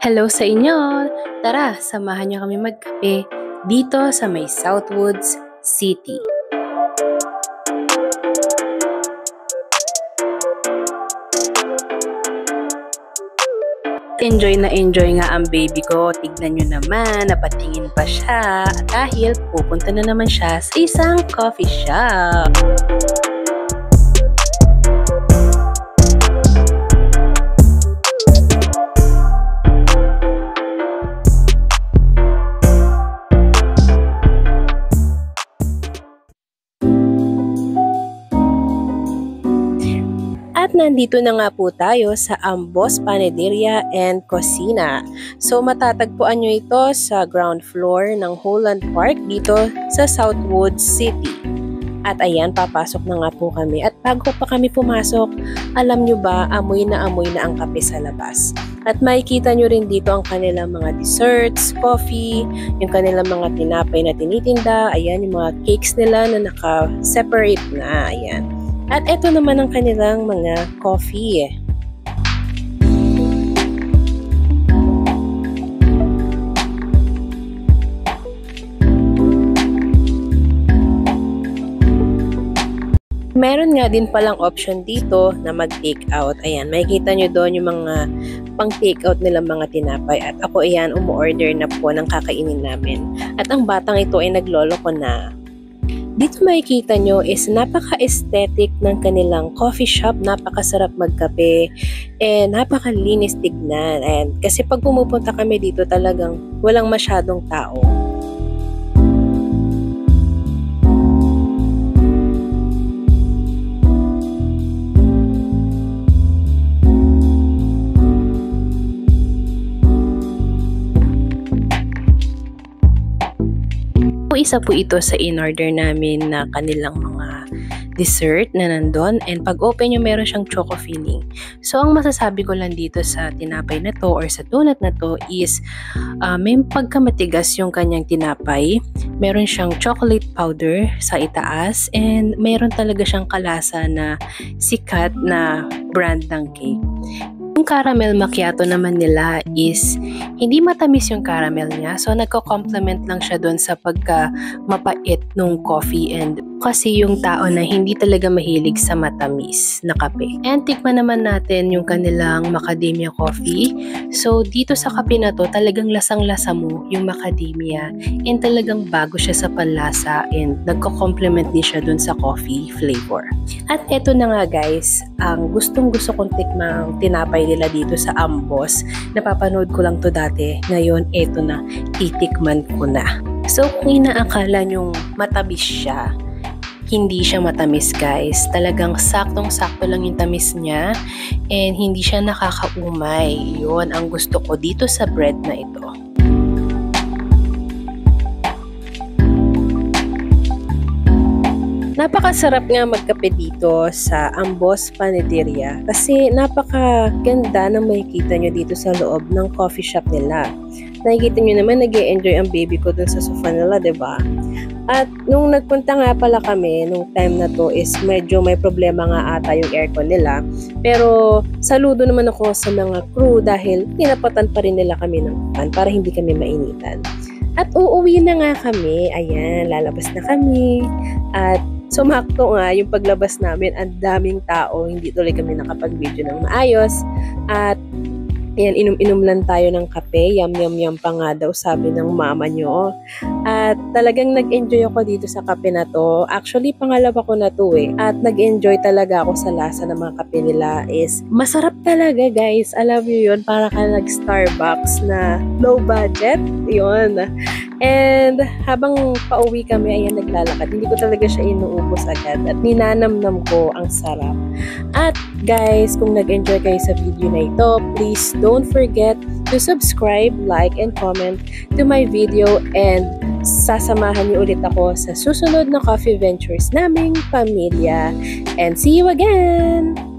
Hello sa inyo! Tara, samahan niyo kami magkape dito sa may Southwoods City. Enjoy na enjoy nga ang baby ko. Tignan nyo naman, napatingin pa siya dahil pupunta na naman siya sa isang coffee shop. At nandito na nga po tayo sa Ambos Panaderia and Cocina. So matatagpuan nyo ito sa ground floor ng Holland Park dito sa Southwoods City. At ayan, papasok na nga po kami. At bago pa kami pumasok, alam nyo ba, amoy na ang kape sa labas. At makikita nyo rin dito ang kanilang mga desserts, coffee, yung kanilang mga tinapay na tinitinda, ayan, yung mga cakes nila na naka-separate na, ayan. At ito naman ang kanilang mga coffee. Meron nga din palang option dito na mag-take out. Ayan, makikita nyo doon yung mga pang-take out nilang mga tinapay. At ako ayan, umu-order na po ng kakainin namin. At ang batang ito ay nagloloko na. Dito makikita nyo is napaka-aesthetic ng kanilang coffee shop, napakasarap magkape, and napakalinis tignan. And kasi pag pumupunta kami dito talagang walang masyadong tao. Isa po ito sa in-order namin na kanilang mga dessert na nandun, and pag open nyo meron siyang choco filling. So ang masasabi ko lang dito sa tinapay na to or sa donut na to is may pagkamatigas yung kanyang tinapay, meron siyang chocolate powder sa itaas, and meron talaga siyang kalasa na sikat na brand ng cake. Yung caramel macchiato naman nila is hindi matamis yung caramel niya. So nagko-complement lang siya doon sa pagka mapait nung coffee, and kasi yung tao na hindi talaga mahilig sa matamis na kape. And tikman naman natin yung kanilang macadamia coffee. So dito sa kape na to talagang lasang-lasa mo yung macadamia, and talagang bago siya sa panlasa, and nagko-complement din siya doon sa coffee flavor. At eto na nga guys, ang gustong-gusto kong tikmang tinapay nila dito sa Ambos. Napapanood ko lang to dati. Ngayon, eto na. Titikman ko na. So, kung inaakala nyong matamis siya, hindi siya matamis guys. Talagang saktong-sakto lang yung tamis niya, and hindi siya nakakaumay. Yun ang gusto ko dito sa bread na ito. Napakasarap nga magkape dito sa Ambos Panaderia kasi napakaganda na makikita nyo dito sa loob ng coffee shop nila. Nakikita nyo naman nag-e-enjoy ang baby ko dun sa sofa nila, diba? At nung nagpunta nga pala kami, nung time na to is medyo may problema nga ata yung aircon nila. Pero saludo naman ako sa mga crew dahil tinapatan pa rin nila kami ng fan para hindi kami mainitan. At uuwi na nga kami. Ayan, lalabas na kami. At sumakto nga yung paglabas namin, ang daming tao, hindi tuloy kami nakapag-video ng maayos. At ayan, inom-inom lang tayo ng kape, yum pa nga daw sabi ng mama nyo. At talagang nag-enjoy ako dito sa kape na to. Actually, pangalawa ko na to eh. At nag-enjoy talaga ako sa lasa ng mga kape nila. Is masarap talaga guys. Alam nyo yun, para ka nag-Starbucks na low budget. Yun. And habang pauwi kami, ayan, naglalakad. Hindi ko talaga siya inuubos agad. At ninanamnam ko ang sarap. At guys, kung nag-enjoy kayo sa video na ito, please don't forget to subscribe, like, and comment to my video. And sasamahan niyo ulit ako sa susunod na coffee ventures naming pamilya. And see you again!